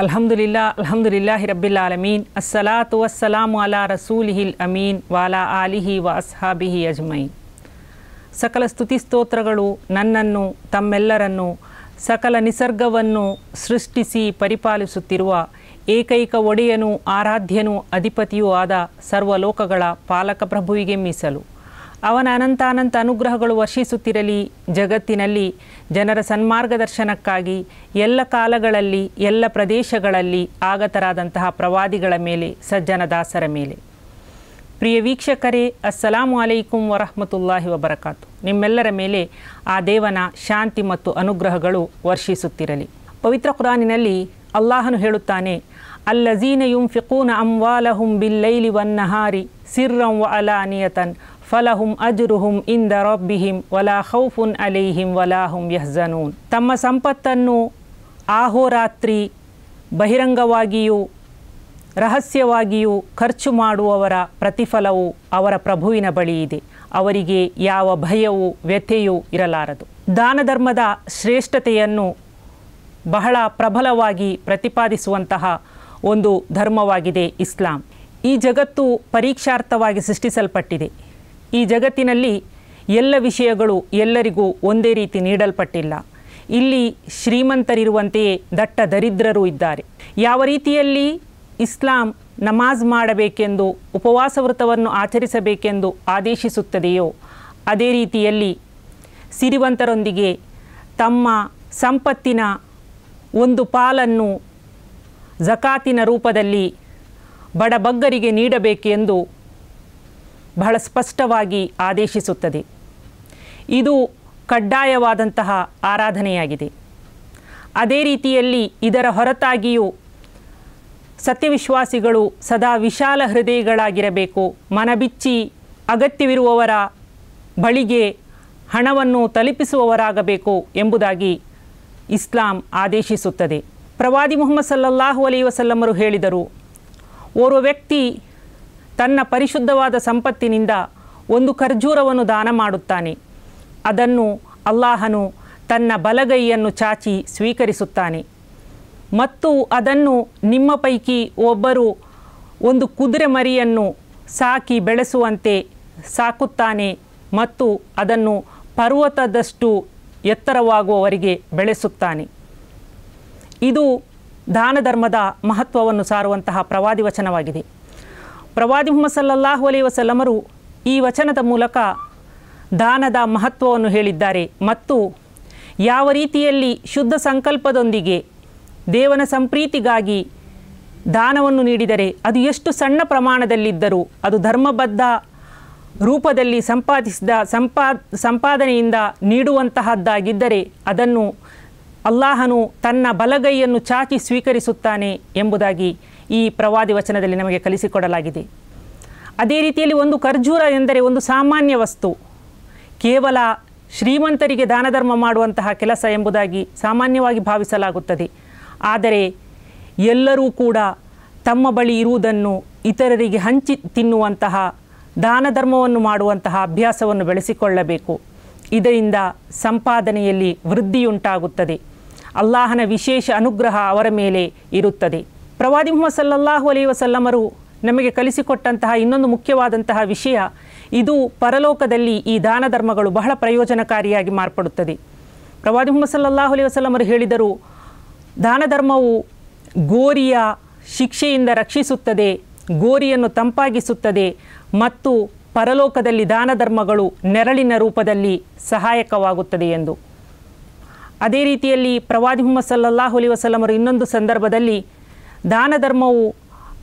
ಅಲ್ಹಮ್ದುಲಿಲ್ಲಾಹಿ ರಬ್ಬಿಲ್ ಆಲಮೀನ್ ಅಸ್ಸಲಾತು ವಸ್ಸಲಾಮು ಅಲಾ ರಸೂಲಿಹಿಲ್ ಅಮೀನ್ ವಾಲಾ ಆಲಿಹಿ ವ ಅಸ್ಹಾಬಿಹಿ ಅಜ್ಮೈನ್. ಸಕಲ ಸ್ತುತಿ ಸ್ತೋತ್ರಗಳು ನನ್ನನ್ನು ತಮ್ಮೆಲ್ಲರನ್ನು ಸಕಲ ನಿಸರ್ಗವನ್ನು ಸೃಷ್ಟಿಸಿ ಪರಿಪಾಲಿಸುತ್ತಿರುವ ಏಕೈಕ ಒಡೆಯನೂ ಆರಾಧ್ಯನೂ ಅಧಿಪತಿಯೂ ಆದ ಸರ್ವಲೋಕಗಳ ಪಾಲಕ ಪ್ರಭುವಿಗೆ ಮೀಸಲು. ಅವನ ಅನಂತಾನಂತ ಅನುಗ್ರಹಗಳು ವರ್ಷಿಸುತ್ತಿರಲಿ. ಜಗತ್ತಿನಲ್ಲಿ ಜನರ ಸನ್ಮಾರ್ಗದರ್ಶನಕ್ಕಾಗಿ ಎಲ್ಲ ಕಾಲಗಳಲ್ಲಿ ಎಲ್ಲ ಪ್ರದೇಶಗಳಲ್ಲಿ ಆಗತರಾದಂತಹ ಪ್ರವಾದಿಗಳ ಮೇಲೆ, ಸಜ್ಜನ ದಾಸರ ಮೇಲೆ. ಪ್ರಿಯ ವೀಕ್ಷಕರೇ, ಅಸ್ಸಲಾಮು ಅಲೈಕುಂ ವರಹಮತುಲ್ಲಾಹಿ ವಬರಕಾತು. ನಿಮ್ಮೆಲ್ಲರ ಮೇಲೆ ಆ ದೇವನ ಶಾಂತಿ ಮತ್ತು ಅನುಗ್ರಹಗಳು ವರ್ಷಿಸುತ್ತಿರಲಿ. ಪವಿತ್ರ ಕುರಾನಿನಲ್ಲಿ ಅಲ್ಲಾಹನು ಹೇಳುತ್ತಾನೆ, ಅಲ್ಲಜೀನ ಯುಂಫಿಕೂನ ಅಮ್ವಾಲಹುಂ ಬಿಲ್ಲೈಲಿ ವನ್ನಹಾರಿ ಸಿರ್ರಂ ವ ಅಲಾನಿಯತನ್ ಫಲಹುಂ ಅಜ್ರುಹುಂ ಇಂದ ರಬ್ಬಿಹಿಂ ವಲಾ ಖೌಫುನ್ ಅಲೈಹಿಂ ವಲಾ ಹುಂ ಯಹ್ಜನೂನ್. ತಮ್ಮ ಸಂಪತ್ತನ್ನು ಆಹೋರಾತ್ರಿ ಬಹಿರಂಗವಾಗಿಯೂ ರಹಸ್ಯವಾಗಿಯೂ ಖರ್ಚು ಮಾಡುವವರ ಪ್ರತಿಫಲವು ಅವರ ಪ್ರಭುವಿನ ಬಳಿ ಇದೆ. ಅವರಿಗೆ ಯಾವ ಭಯವೂ ವ್ಯಥೆಯೂ ಇರಲಾರದು. ದಾನ ಧರ್ಮದ ಶ್ರೇಷ್ಠತೆಯನ್ನು ಬಹಳ ಪ್ರಬಲವಾಗಿ ಪ್ರತಿಪಾದಿಸುವಂತಹ ಒಂದು ಧರ್ಮವಾಗಿದೆ ಇಸ್ಲಾಂ. ಈ ಜಗತ್ತು ಪರೀಕ್ಷಾರ್ಥವಾಗಿ ಸೃಷ್ಟಿಸಲ್ಪಟ್ಟಿದೆ. ಈ ಜಗತ್ತಿನಲ್ಲಿ ಎಲ್ಲ ವಿಷಯಗಳು ಎಲ್ಲರಿಗೂ ಒಂದೇ ರೀತಿ ನೀಡಲ್ಪಟ್ಟಿಲ್ಲ. ಇಲ್ಲಿ ಶ್ರೀಮಂತರಿರುವಂತೆಯೇ ದಟ್ಟ ದರಿದ್ರರು ಇದ್ದಾರೆ. ಯಾವ ರೀತಿಯಲ್ಲಿ ಇಸ್ಲಾಂ ನಮಾಜ್ ಮಾಡಬೇಕೆಂದು, ಉಪವಾಸ ವ್ರತವನ್ನು ಆಚರಿಸಬೇಕೆಂದು ಆದೇಶಿಸುತ್ತದೆಯೋ ಅದೇ ರೀತಿಯಲ್ಲಿ ಸಿರಿವಂತರೊಂದಿಗೆ ತಮ್ಮ ಸಂಪತ್ತಿನ ಒಂದು ಪಾಲನ್ನು ಝಕಾತಿನ ರೂಪದಲ್ಲಿ ಬಡಬಗ್ಗರಿಗೆ ನೀಡಬೇಕೆಂದು ಬಹಳ ಸ್ಪಷ್ಟವಾಗಿ ಆದೇಶಿಸುತ್ತದೆ. ಇದು ಕಡ್ಡಾಯವಾದಂತಹ ಆರಾಧನೆಯಾಗಿದೆ. ಅದೇ ರೀತಿಯಲ್ಲಿ ಇದರ ಹೊರತಾಗಿಯೂ ಸತ್ಯವಿಶ್ವಾಸಿಗಳು ಸದಾ ವಿಶಾಲ ಹೃದಯಗಳಾಗಿರಬೇಕು. ಮನಬಿಚ್ಚಿ ಅಗತ್ಯವಿರುವವರ ಬಳಿಗೆ ಹಣವನ್ನು ತಲುಪಿಸುವವರಾಗಬೇಕು ಎಂಬುದಾಗಿ ಇಸ್ಲಾಂ ಆದೇಶಿಸುತ್ತದೆ. ಪ್ರವಾದಿ ಮುಹಮ್ಮದ್ ಸಲ್ಲಲ್ಲಾಹು ಅಲೈಹಿ ವಸಲ್ಲಮರು ಹೇಳಿದರು, ಓರ್ವ ವ್ಯಕ್ತಿ ತನ್ನ ಪರಿಶುದ್ಧವಾದ ಸಂಪತ್ತಿನಿಂದ ಒಂದು ಖರ್ಜೂರವನ್ನು ದಾನ ಮಾಡುತ್ತಾನೆ. ಅದನ್ನು ಅಲ್ಲಾಹನು ತನ್ನ ಬಲಗೈಯನ್ನು ಚಾಚಿ ಸ್ವೀಕರಿಸುತ್ತಾನೆ ಮತ್ತು ಅದನ್ನು ನಿಮ್ಮ ಪೈಕಿ ಒಬ್ಬರು ಒಂದು ಕುದುರೆ ಮರಿಯನ್ನು ಸಾಕಿ ಬೆಳೆಸುವಂತೆ ಸಾಕುತ್ತಾನೆ ಮತ್ತು ಅದನ್ನು ಪರ್ವತದಷ್ಟು ಎತ್ತರವಾಗುವವರೆಗೆ ಬೆಳೆಸುತ್ತಾನೆ. ಇದು ದಾನ ಧರ್ಮದ ಮಹತ್ವವನ್ನು ಸಾರುವಂತಹ ಪ್ರವಾದಿ ವಚನವಾಗಿದೆ. ಪ್ರವಾದಿ ಮುಹಮ್ಮದ್ ಸಲ್ಲಲ್ಲಾಹು ಅಲೈಹಿ ವಸಲ್ಲಮರು ಈ ವಚನದ ಮೂಲಕ ದಾನದ ಮಹತ್ವವನ್ನು ಹೇಳಿದ್ದಾರೆ ಮತ್ತು ಯಾವ ರೀತಿಯಲ್ಲಿ ಶುದ್ಧ ಸಂಕಲ್ಪದೊಂದಿಗೆ ದೇವನ ಸಂಪ್ರೀತಿಗಾಗಿ ದಾನವನ್ನು ನೀಡಿದರೆ ಅದು ಎಷ್ಟು ಸಣ್ಣ ಪ್ರಮಾಣದಲ್ಲಿದ್ದರೂ ಅದು ಧರ್ಮಬದ್ಧ ರೂಪದಲ್ಲಿ ಸಂಪಾದನೆಯಿಂದ ನೀಡುವಂತಹದ್ದಾಗಿದ್ದರೆ ಅದನ್ನು ಅಲ್ಲಾಹನು ತನ್ನ ಬಲಗೈಯನ್ನು ಚಾಚಿ ಸ್ವೀಕರಿಸುತ್ತಾನೆ ಎಂಬುದಾಗಿ ಈ ಪ್ರವಾದಿ ವಚನದಲ್ಲಿ ನಮಗೆ ಕಲಿಸಿಕೊಡಲಾಗಿದೆ. ಅದೇ ರೀತಿಯಲ್ಲಿ ಒಂದು ಖರ್ಜೂರ ಎಂದರೆ ಒಂದು ಸಾಮಾನ್ಯ ವಸ್ತು, ಕೇವಲ ಶ್ರೀಮಂತರಿಗೆ ದಾನ ಧರ್ಮ ಮಾಡುವಂತಹ ಕೆಲಸ ಎಂಬುದಾಗಿ ಸಾಮಾನ್ಯವಾಗಿ ಭಾವಿಸಲಾಗುತ್ತದೆ. ಆದರೆ ಎಲ್ಲರೂ ಕೂಡ ತಮ್ಮ ಬಳಿ ಇರುವುದನ್ನು ಇತರರಿಗೆ ಹಂಚಿ ತಿನ್ನುವಂತಹ ದಾನ ಧರ್ಮವನ್ನು ಮಾಡುವಂತಹ ಅಭ್ಯಾಸವನ್ನು ಬೆಳೆಸಿಕೊಳ್ಳಬೇಕು. ಇದರಿಂದ ಸಂಪಾದನೆಯಲ್ಲಿ ವೃದ್ಧಿಯುಂಟಾಗುತ್ತದೆ. ಅಲ್ಲಾಹನ ವಿಶೇಷ ಅನುಗ್ರಹ ಅವರ ಮೇಲೆ ಇರುತ್ತದೆ. ಪ್ರವಾದಿ ಮುಹಮ್ಮದ್ ಸಲ್ಲಲ್ಲಾಹು ಅಲೈಹಿ ವಸಲ್ಲಮರು ನಮಗೆ ಕಲಿಸಿಕೊಟ್ಟಂತಹ ಇನ್ನೊಂದು ಮುಖ್ಯವಾದಂತಹ ವಿಷಯ, ಇದು ಪರಲೋಕದಲ್ಲಿ ಈ ದಾನ ಧರ್ಮಗಳು ಬಹಳ ಪ್ರಯೋಜನಕಾರಿಯಾಗಿ ಮಾರ್ಪಡುತ್ತದೆ. ಪ್ರವಾದಿ ಮುಹಮ್ಮದ್ ಸಲ್ಲಲ್ಲಾಹು ಅಲೈಹಿ ವಸಲ್ಲಮರು ಹೇಳಿದರು, ದಾನ ಧರ್ಮವು ಗೋರಿಯ ಶಿಕ್ಷೆಯಿಂದ ರಕ್ಷಿಸುತ್ತದೆ, ಗೋರಿಯನ್ನು ತಂಪಾಗಿಸುತ್ತದೆ ಮತ್ತು ಪರಲೋಕದಲ್ಲಿ ದಾನ ಧರ್ಮಗಳು ನೆರಳಿನ ರೂಪದಲ್ಲಿ ಸಹಾಯಕವಾಗುತ್ತದೆ ಎಂದು. ಅದೇ ರೀತಿಯಲ್ಲಿ ಪ್ರವಾದಿ ಮುಹಮ್ಮದ್ ಸಲ್ಲಲ್ಲಾಹು ಅಲೈಹಿ ವಸಲ್ಲಮರು ಇನ್ನೊಂದು ಸಂದರ್ಭದಲ್ಲಿ ದಾನ ಧರ್ಮವು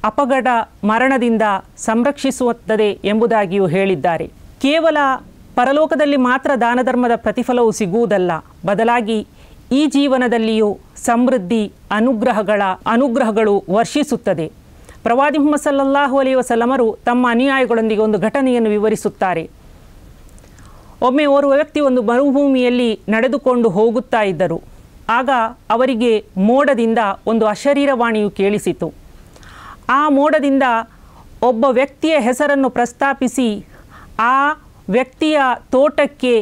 ಅಪಘಾತ ಮರಣದಿಂದ ಸಂರಕ್ಷಿಸುತ್ತದೆ ಎಂಬುದಾಗಿಯೂ ಹೇಳಿದ್ದಾರೆ. ಕೇವಲ ಪರಲೋಕದಲ್ಲಿ ಮಾತ್ರ ದಾನ ಧರ್ಮದ ಪ್ರತಿಫಲವು ಸಿಗುವುದಲ್ಲ, ಬದಲಾಗಿ ಈ ಜೀವನದಲ್ಲಿಯೂ ಸಮೃದ್ಧಿ ಅನುಗ್ರಹಗಳು ವರ್ಷಿಸುತ್ತದೆ. ಪ್ರವಾದಿ ಮುಹಮ್ಮದ್ ಸಲ್ಲಲ್ಲಾಹು ಅಲೈಹಿ ವಸಲ್ಲಮರು ತಮ್ಮ ಅನುಯಾಯಿಗಳೊಂದಿಗೆ ಒಂದು ಘಟನೆಯನ್ನು ವಿವರಿಸುತ್ತಾರೆ. ಒಮ್ಮೆ ಓರ್ವ ವ್ಯಕ್ತಿ ಒಂದು ಮರುಭೂಮಿಯಲ್ಲಿ ನಡೆದುಕೊಂಡು ಹೋಗುತ್ತಾ ಇದ್ದರು. ಆಗ ಅವರಿಗೆ ಮೋಡದಿಂದ ಒಂದು ಅಶರೀರವಾಣಿಯು ಕೇಳಿಸಿತು. ಆ ಮೋಡದಿಂದ ಒಬ್ಬ ವ್ಯಕ್ತಿಯ ಹೆಸರನ್ನು ಪ್ರಸ್ತಾಪಿಸಿ ಆ ವ್ಯಕ್ತಿಯ ತೋಟಕ್ಕೆ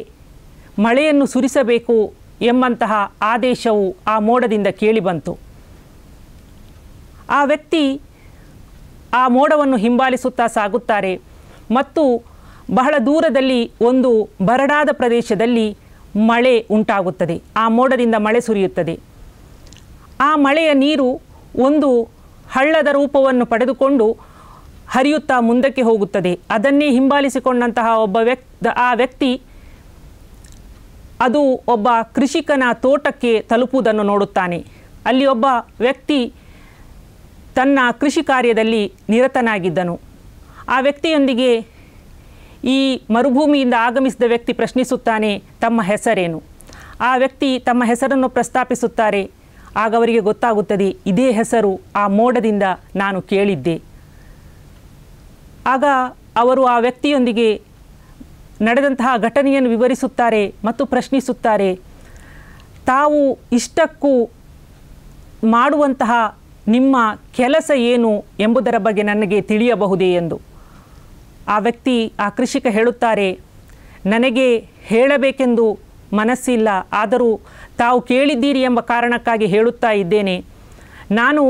ಮಳೆಯನ್ನು ಸುರಿಸಬೇಕು ಎಂಬಂತಹ ಆದೇಶವು ಆ ಮೋಡದಿಂದ ಕೇಳಿಬಂತು. ಆ ವ್ಯಕ್ತಿ ಆ ಮೋಡವನ್ನು ಹಿಂಬಾಲಿಸುತ್ತಾ ಸಾಗುತ್ತಾರೆ ಮತ್ತು ಬಹಳ ದೂರದಲ್ಲಿ ಒಂದು ಬರಡಾದ ಪ್ರದೇಶದಲ್ಲಿ ಮಳೆ ಉಂಟಾಗುತ್ತದೆ. ಆ ಮೋಡದಿಂದ ಮಳೆ ಸುರಿಯುತ್ತದೆ. ಆ ಮಳೆಯ ನೀರು ಒಂದು ಹಳ್ಳದ ರೂಪವನ್ನು ಪಡೆದುಕೊಂಡು ಹರಿಯುತ್ತಾ ಮುಂದಕ್ಕೆ ಹೋಗುತ್ತದೆ. ಅದನ್ನೇ ಹಿಂಬಾಲಿಸಿಕೊಂಡಂತಹ ಆ ವ್ಯಕ್ತಿ ಅದು ಒಬ್ಬ ಕೃಷಿಕನ ತೋಟಕ್ಕೆ ತಲುಪುವುದನ್ನು ನೋಡುತ್ತಾನೆ. ಅಲ್ಲಿ ಒಬ್ಬ ವ್ಯಕ್ತಿ ತನ್ನ ಕೃಷಿ ಕಾರ್ಯದಲ್ಲಿ ನಿರತನಾಗಿದ್ದನು. ಆ ವ್ಯಕ್ತಿಯೊಂದಿಗೆ ಈ ಮರುಭೂಮಿಯಿಂದ ಆಗಮಿಸಿದ ವ್ಯಕ್ತಿ ಪ್ರಶ್ನಿಸುತ್ತಾನೆ, ತಮ್ಮ ಹೆಸರೇನು? ಆ ವ್ಯಕ್ತಿ ತಮ್ಮ ಹೆಸರನ್ನು ಪ್ರಸ್ತಾಪಿಸುತ್ತಾರೆ. ಆಗ ಅವರಿಗೆ ಗೊತ್ತಾಗುತ್ತದೆ, ಇದೇ ಹೆಸರು ಆ ಮೋಡದಿಂದ ನಾನು ಕೇಳಿದ್ದೆ. ಆಗ ಅವರು ಆ ವ್ಯಕ್ತಿಯೊಂದಿಗೆ ನಡೆದಂತಹ ಘಟನೆಯನ್ನು ವಿವರಿಸುತ್ತಾರೆ ಮತ್ತು ಪ್ರಶ್ನಿಸುತ್ತಾರೆ, ತಾವು ಇಷ್ಟಕ್ಕೂ ಮಾಡುವಂತಹ ನಿಮ್ಮ ಕೆಲಸ ಏನು ಎಂಬುದರ ಬಗ್ಗೆ ನನಗೆ ತಿಳಿಯಬಹುದೇ ಎಂದು. ಆ ವ್ಯಕ್ತಿ, ಆ ಕೃಷಿಕ ಹೇಳುತ್ತಾರೆ, ನನಗೆ ಹೇಳಬೇಕೆಂದು ಮನಸ್ಸಿಲ್ಲ, ಆದರೂ ತಾವು ಕೇಳಿದ್ದೀರಿ ಎಂಬ ಕಾರಣಕ್ಕಾಗಿ ಹೇಳುತ್ತಾ ಇದ್ದೇನೆ. ನಾನು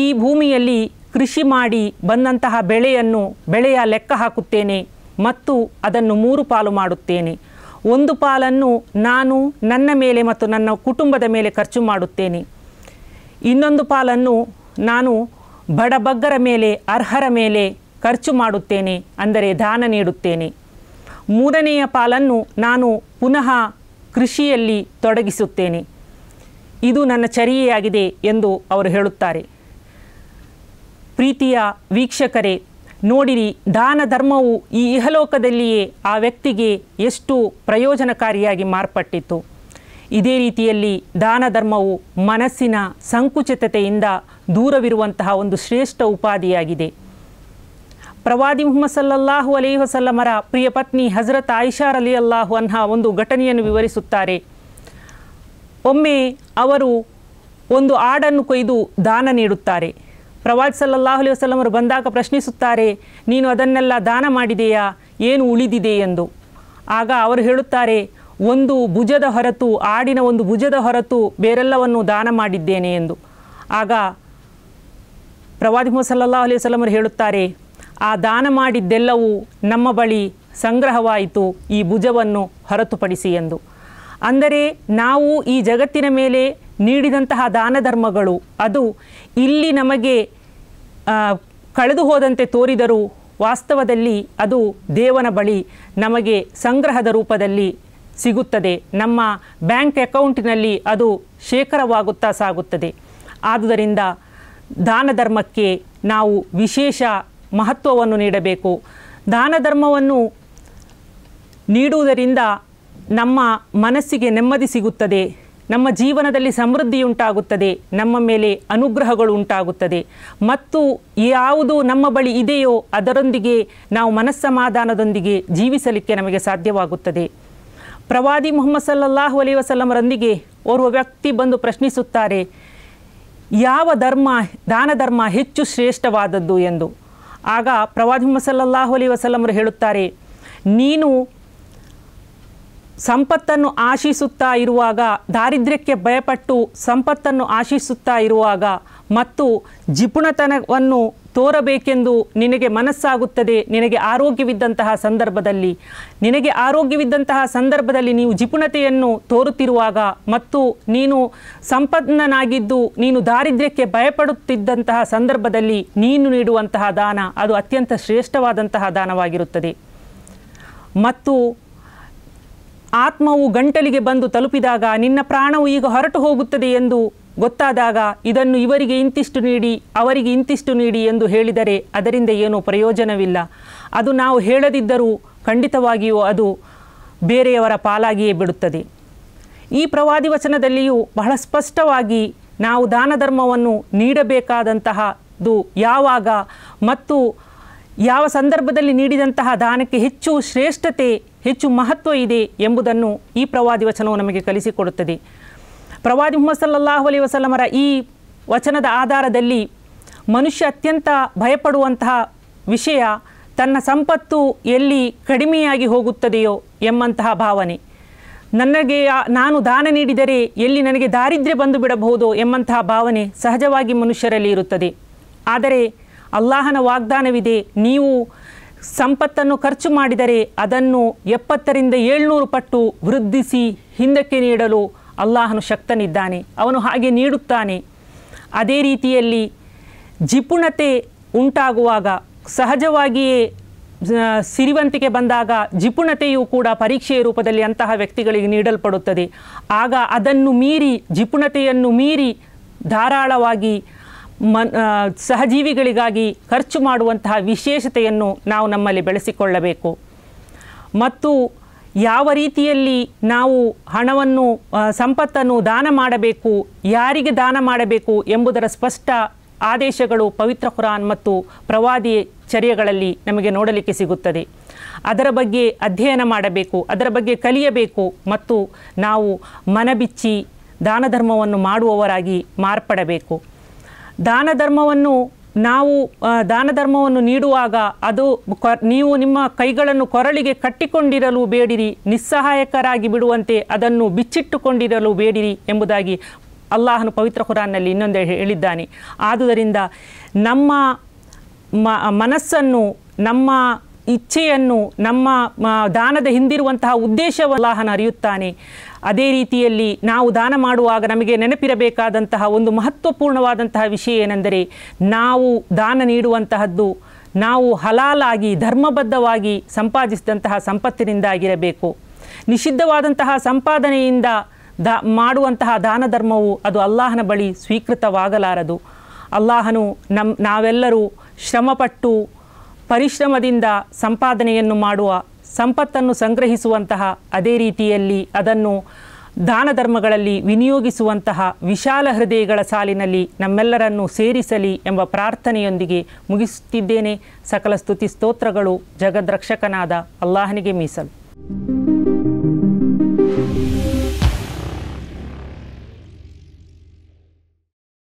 ಈ ಭೂಮಿಯಲ್ಲಿ ಕೃಷಿ ಮಾಡಿ ಬಂದಂತಹ ಬೆಳೆಯ ಲೆಕ್ಕ ಹಾಕುತ್ತೇನೆ ಮತ್ತು ಅದನ್ನು 3 ಪಾಲು ಮಾಡುತ್ತೇನೆ. 1 ಪಾಲನ್ನು ನಾನು ನನ್ನ ಮೇಲೆ ಮತ್ತು ನನ್ನ ಕುಟುಂಬದ ಮೇಲೆ ಖರ್ಚು ಮಾಡುತ್ತೇನೆ. ಇನ್ನೊಂದು ಪಾಲನ್ನು ನಾನು ಬಡಬಗ್ಗರ ಮೇಲೆ, ಅರ್ಹರ ಮೇಲೆ ಖರ್ಚು ಮಾಡುತ್ತೇನೆ, ಅಂದರೆ ದಾನ ನೀಡುತ್ತೇನೆ. 3ನೆಯ ಪಾಲನ್ನು ನಾನು ಪುನಃ ಕೃಷಿಯಲ್ಲಿ ತೊಡಗಿಸುತ್ತೇನೆ. ಇದು ನನ್ನ ಚರ್ಯೆಯಾಗಿದೆ ಎಂದು ಅವರು ಹೇಳುತ್ತಾರೆ. ಪ್ರೀತಿಯ ವೀಕ್ಷಕರೇ, ನೋಡಿರಿ, ದಾನ ಧರ್ಮವು ಈ ಇಹಲೋಕದಲ್ಲಿಯೇ ಆ ವ್ಯಕ್ತಿಗೆ ಎಷ್ಟು ಪ್ರಯೋಜನಕಾರಿಯಾಗಿ ಮಾರ್ಪಟ್ಟಿತು. ಇದೇ ರೀತಿಯಲ್ಲಿ ದಾನ ಧರ್ಮವು ಮನಸ್ಸಿನ ಸಂಕುಚಿತತೆಯಿಂದ ದೂರವಿರುವಂತಹ ಒಂದು ಶ್ರೇಷ್ಠ ಉಪಾಧಿಯಾಗಿದೆ. ಪ್ರವಾದಿ ಮುಹಮ್ಮದ್ ಸಲ್ಲಲ್ಲಾಹು ಅಲೈಹಿ ವಸಲ್ಲಮರ ಪ್ರಿಯ ಪತ್ನಿ ಹಜರತ್ ಆಯಿಷಾ ರಲಿಯಲ್ಲಾಹು ಅನ್ಹಾ ಒಂದು ಘಟನೆಯನ್ನು ವಿವರಿಸುತ್ತಾರೆ. ಒಮ್ಮೆ ಅವರು ಒಂದು ಆಡನ್ನು ಕೊಯ್ದು ದಾನ ನೀಡುತ್ತಾರೆ. ಪ್ರವಾದಿ ಸಲ್ಲಲ್ಲಾಹು ಅಲೈಹಿ ವಸಲ್ಲಮರು ಬಂದಾಗ ಪ್ರಶ್ನಿಸುತ್ತಾರೆ, ನೀನು ಅದನ್ನೆಲ್ಲ ದಾನ ಮಾಡಿದೆಯಾ, ಏನು ಉಳಿದಿದೆ ಎಂದು. ಆಗ ಅವರು ಹೇಳುತ್ತಾರೆ, ಒಂದು ಭುಜದ ಹೊರತು, ಆಡಿನ ಒಂದು ಭುಜದ ಹೊರತು ಬೇರೆಲ್ಲವನ್ನು ದಾನ ಮಾಡಿದ್ದೇನೆ ಎಂದು. ಆಗ ಪ್ರವಾದಿ ಮುಹಮ್ಮದ್ ಸಲ್ಲಲ್ಲಾಹು ಅಲೈಹಿ ವಸಲ್ಲಮರು ಹೇಳುತ್ತಾರೆ, ಆ ದಾನ ಮಾಡಿದ್ದೆಲ್ಲವೂ ನಮ್ಮ ಬಳಿ ಸಂಗ್ರಹವಾಯಿತು, ಈ ಭುಜವನ್ನು ಹೊರತುಪಡಿಸಿ ಎಂದು. ಅಂದರೆ ನಾವು ಈ ಜಗತ್ತಿನ ಮೇಲೆ ನೀಡಿದಂತಹ ದಾನ ಧರ್ಮಗಳು ಅದು ಇಲ್ಲಿ ನಮಗೆ ಕಳೆದು ಹೋದಂತೆ ತೋರಿದರೂ ವಾಸ್ತವದಲ್ಲಿ ಅದು ದೇವನ ಬಳಿ ನಮಗೆ ಸಂಗ್ರಹದ ರೂಪದಲ್ಲಿ ಸಿಗುತ್ತದೆ. ನಮ್ಮ ಬ್ಯಾಂಕ್ ಅಕೌಂಟಿನಲ್ಲಿ ಅದು ಶೇಖರವಾಗುತ್ತಾ ಸಾಗುತ್ತದೆ. ಆದುದರಿಂದ ದಾನ ಧರ್ಮಕ್ಕೆ ನಾವು ವಿಶೇಷ ಮಹತ್ವವನ್ನು ನೀಡಬೇಕು. ದಾನ ಧರ್ಮವನ್ನು ನೀಡುವುದರಿಂದ ನಮ್ಮ ಮನಸ್ಸಿಗೆ ನೆಮ್ಮದಿ ಸಿಗುತ್ತದೆ, ನಮ್ಮ ಜೀವನದಲ್ಲಿ ಸಮೃದ್ಧಿಯುಂಟಾಗುತ್ತದೆ, ನಮ್ಮ ಮೇಲೆ ಅನುಗ್ರಹಗಳು ಉಂಟಾಗುತ್ತದೆ ಮತ್ತು ಯಾವುದು ನಮ್ಮ ಬಳಿ ಇದೆಯೋ ಅದರೊಂದಿಗೆ ನಾವು ಮನಸ್ಸಮಾಧಾನದೊಂದಿಗೆ ಜೀವಿಸಲಿಕ್ಕೆ ನಮಗೆ ಸಾಧ್ಯವಾಗುತ್ತದೆ. ಪ್ರವಾದಿ ಮುಹಮ್ಮದ್ ಸಲ್ಲಲ್ಲಾಹು ಅಲೈಹಿ ವಸಲ್ಲಮರೊಂದಿಗೆ ಓರ್ವ ವ್ಯಕ್ತಿ ಬಂದು ಪ್ರಶ್ನಿಸುತ್ತಾರೆ, ಯಾವ ದಾನ ಧರ್ಮ ಹೆಚ್ಚು ಶ್ರೇಷ್ಠವಾದದ್ದು ಎಂದು. ಆಗ ಪ್ರವಾದಿ ಮುಹಮ್ಮದ್ ಸಲ್ಲಲ್ಲಾಹು ಅಲೈಹಿ ವಸಲ್ಲಮರು ಹೇಳುತ್ತಾರೆ, ನೀನು ಸಂಪತ್ತನ್ನು ಆಶಿಸುತ್ತಾ ಇರುವಾಗ, ದಾರಿದ್ರ್ಯಕ್ಕೆ ಭಯಪಟ್ಟು ಸಂಪತ್ತನ್ನು ಆಶಿಸುತ್ತಾ ಇರುವಾಗ ಮತ್ತು ಜಿಪುಣತನವನ್ನು ತೋರಬೇಕೆಂದು ನಿನಗೆ ಮನಸ್ಸಾಗುತ್ತದೆ, ನಿನಗೆ ಆರೋಗ್ಯವಿದ್ದಂತಹ ಸಂದರ್ಭದಲ್ಲಿ ನೀವು ಜಿಪುಣತೆಯನ್ನು ತೋರುತ್ತಿರುವಾಗ ಮತ್ತು ನೀನು ಸಂಪನ್ನನಾಗಿದ್ದು ನೀನು ದಾರಿದ್ರ್ಯಕ್ಕೆ ಭಯಪಡುತ್ತಿದ್ದಂತಹ ಸಂದರ್ಭದಲ್ಲಿ ನೀನು ನೀಡುವಂತಹ ದಾನ ಅದು ಅತ್ಯಂತ ಶ್ರೇಷ್ಠವಾದಂತಹ ದಾನವಾಗಿರುತ್ತದೆ. ಮತ್ತು ಆತ್ಮವು ಗಂಟಲಿಗೆ ಬಂದು ತಲುಪಿದಾಗ, ನಿನ್ನ ಪ್ರಾಣವು ಈಗ ಹೊರಟು ಹೋಗುತ್ತದೆ ಎಂದು ಗೊತ್ತಾದಾಗ, ಇದನ್ನು ಇವರಿಗೆ ಇಂತಿಷ್ಟು ನೀಡಿ ಅವರಿಗೆ ಇಂತಿಷ್ಟು ನೀಡಿ ಎಂದು ಹೇಳಿದರೆ ಅದರಿಂದ ಏನೂ ಪ್ರಯೋಜನವಿಲ್ಲ. ಅದು ನಾವು ಹೇಳದಿದ್ದರೂ ಖಂಡಿತವಾಗಿಯೂ ಅದು ಬೇರೆಯವರ ಪಾಲಾಗಿಯೇ ಬಿಡುತ್ತದೆ. ಈ ಪ್ರವಾದಿ ವಚನದಲ್ಲಿಯೂ ಬಹಳ ಸ್ಪಷ್ಟವಾಗಿ ನಾವು ದಾನ ಧರ್ಮವನ್ನು ನೀಡಬೇಕಾದಂತಹದ್ದು ಯಾವಾಗ ಮತ್ತು ಯಾವ ಸಂದರ್ಭದಲ್ಲಿ ನೀಡಿದಂತಹ ದಾನಕ್ಕೆ ಹೆಚ್ಚು ಶ್ರೇಷ್ಠತೆ, ಹೆಚ್ಚು ಮಹತ್ವ ಇದೆ ಎಂಬುದನ್ನು ಈ ಪ್ರವಾದಿ ವಚನವು ನಮಗೆ ಕಲಿಸಿಕೊಡುತ್ತದೆ. ಪ್ರವಾದಿ ಮುಹಮ್ಮದ್ ಸಲ್ಲಲ್ಲಾಹು ಅಲೈಹಿ ವಸಲ್ಲಮರ ಈ ವಚನದ ಆಧಾರದಲ್ಲಿ ಮನುಷ್ಯ ಅತ್ಯಂತ ಭಯಪಡುವಂತಹ ವಿಷಯ ತನ್ನ ಸಂಪತ್ತು ಎಲ್ಲಿ ಕಡಿಮೆಯಾಗಿ ಹೋಗುತ್ತದೆಯೋ ಎಂಬಂತಹ ಭಾವನೆ. ನನಗೆ ನಾನು ದಾನ ನೀಡಿದರೆ ಎಲ್ಲಿ ನನಗೆ ದಾರಿದ್ರ್ಯ ಬಂದು ಬಿಡಬಹುದು ಎಂಬಂತಹ ಭಾವನೆ ಸಹಜವಾಗಿ ಮನುಷ್ಯರಲ್ಲಿ ಇರುತ್ತದೆ. ಆದರೆ ಅಲ್ಲಾಹನ ವಾಗ್ದಾನವಿದೆ, ನೀವು ಸಂಪತ್ತನ್ನು ಖರ್ಚು ಮಾಡಿದರೆ ಅದನ್ನು 70ರಿಂದ 700 ಪಟ್ಟು ವೃದ್ಧಿಸಿ ಹಿಂದಕ್ಕೆ ನೀಡಲು ಅಲ್ಲಾಹನು ಶಕ್ತನಿದ್ದಾನೆ, ಅವನು ಹಾಗೆ ನೀಡುತ್ತಾನೆ. ಅದೇ ರೀತಿಯಲ್ಲಿ ಜಿಪುಣತೆ ಉಂಟಾಗುವಾಗ, ಸಹಜವಾಗಿಯೇ ಸಿರಿವಂತಿಕೆ ಬಂದಾಗ ಜಿಪುಣತೆಯೂ ಕೂಡ ಪರೀಕ್ಷೆಯ ರೂಪದಲ್ಲಿ ಅಂತಹ ವ್ಯಕ್ತಿಗಳಿಗೆ ನೀಡಲ್ಪಡುತ್ತದೆ. ಆಗ ಅದನ್ನು ಮೀರಿ, ಜಿಪುಣತೆಯನ್ನು ಮೀರಿ ಧಾರಾಳವಾಗಿ ಸಹಜೀವಿಗಳಿಗಾಗಿ ಖರ್ಚು ಮಾಡುವಂತಹ ವಿಶೇಷತೆಯನ್ನು ನಾವು ನಮ್ಮಲ್ಲಿ ಬೆಳೆಸಿಕೊಳ್ಳಬೇಕು. ಮತ್ತು ಯಾವ ರೀತಿಯಲ್ಲಿ ನಾವು ಹಣವನ್ನು, ಸಂಪತ್ತನ್ನು ದಾನ ಮಾಡಬೇಕು, ಯಾರಿಗೆ ದಾನ ಮಾಡಬೇಕು ಎಂಬುದರ ಸ್ಪಷ್ಟ ಆದೇಶಗಳು ಪವಿತ್ರ ಕುರಾನ್ ಮತ್ತು ಪ್ರವಾದಿ ಚರ್ಯಗಳಲ್ಲಿ ನಮಗೆ ನೋಡಲಿಕ್ಕೆ ಸಿಗುತ್ತದೆ. ಅದರ ಬಗ್ಗೆ ಅಧ್ಯಯನ ಮಾಡಬೇಕು, ಅದರ ಬಗ್ಗೆ ಕಲಿಯಬೇಕು ಮತ್ತು ನಾವು ಮನಬಿಚ್ಚಿ ದಾನ ಧರ್ಮವನ್ನು ಮಾಡುವವರಾಗಿ ಮಾರ್ಪಡಬೇಕು. ದಾನ ಧರ್ಮವನ್ನು ನೀಡುವಾಗ ಅದು ನೀವು ನಿಮ್ಮ ಕೈಗಳನ್ನು ಕೊರಳಿಗೆ ಕಟ್ಟಿಕೊಂಡಿರಲು ಬೇಡಿರಿ, ನಿಸ್ಸಹಾಯಕರಾಗಿ ಬಿಡುವಂತೆ ಅದನ್ನು ಬಿಚ್ಚಿಟ್ಟುಕೊಂಡಿರಲು ಬೇಡಿರಿ ಎಂಬುದಾಗಿ ಅಲ್ಲಾಹನು ಪವಿತ್ರ ಕುರಾನ್ನಲ್ಲಿ ಇನ್ನೊಂದು ಹೇಳಿದ್ದಾನೆ. ಆದುದರಿಂದ ನಮ್ಮ ಮನಸ್ಸನ್ನು, ನಮ್ಮ ಇಚ್ಛೆಯನ್ನು, ನಮ್ಮ ದಾನದ ಹಿಂದಿರುವಂತಹ ಉದ್ದೇಶವನ್ನು ಅಲ್ಲಾಹನು ಅರಿಯುತ್ತಾನೆ. ಅದೇ ರೀತಿಯಲ್ಲಿ ನಾವು ದಾನ ಮಾಡುವಾಗ ನಮಗೆ ನೆನಪಿರಬೇಕಾದಂತಹ ಒಂದು ಮಹತ್ವಪೂರ್ಣವಾದಂತಹ ವಿಷಯ ಏನೆಂದರೆ, ನಾವು ದಾನ ನೀಡುವಂತಹದ್ದು ನಾವು ಹಲಾಲಾಗಿ ಧರ್ಮಬದ್ಧವಾಗಿ ಸಂಪಾದಿಸಿದಂತಹ ಸಂಪತ್ತಿನಿಂದಾಗಿರಬೇಕು. ನಿಷಿದ್ಧವಾದಂತಹ ಸಂಪಾದನೆಯಿಂದ ಮಾಡುವಂತಹ ದಾನ ಧರ್ಮವು ಅದು ಅಲ್ಲಾಹನ ಬಳಿ ಸ್ವೀಕೃತವಾಗಲಾರದು. ಅಲ್ಲಾಹನು ನಾವೆಲ್ಲರೂ ಶ್ರಮಪಟ್ಟು ಪರಿಶ್ರಮದಿಂದ ಸಂಪಾದನೆಯನ್ನು ಮಾಡುವ, ಸಂಪತ್ತನ್ನು ಸಂಗ್ರಹಿಸುವಂತಹ, ಅದೇ ರೀತಿಯಲ್ಲಿ ಅದನ್ನು ದಾನ ಧರ್ಮಗಳಲ್ಲಿ ವಿನಿಯೋಗಿಸುವಂತಹ ವಿಶಾಲ ಹೃದಯಗಳ ಸಾಲಿನಲ್ಲಿ ನಮ್ಮೆಲ್ಲರನ್ನು ಸೇರಿಸಲಿ ಎಂಬ ಪ್ರಾರ್ಥನೆಯೊಂದಿಗೆ ಮುಗಿಸುತ್ತಿದ್ದೇನೆ. ಸಕಲ ಸ್ತುತಿ ಸ್ತೋತ್ರಗಳು ಜಗದ್ರಕ್ಷಕನಾದ ಅಲ್ಲಾಹನಿಗೆ ಮೀಸಲು.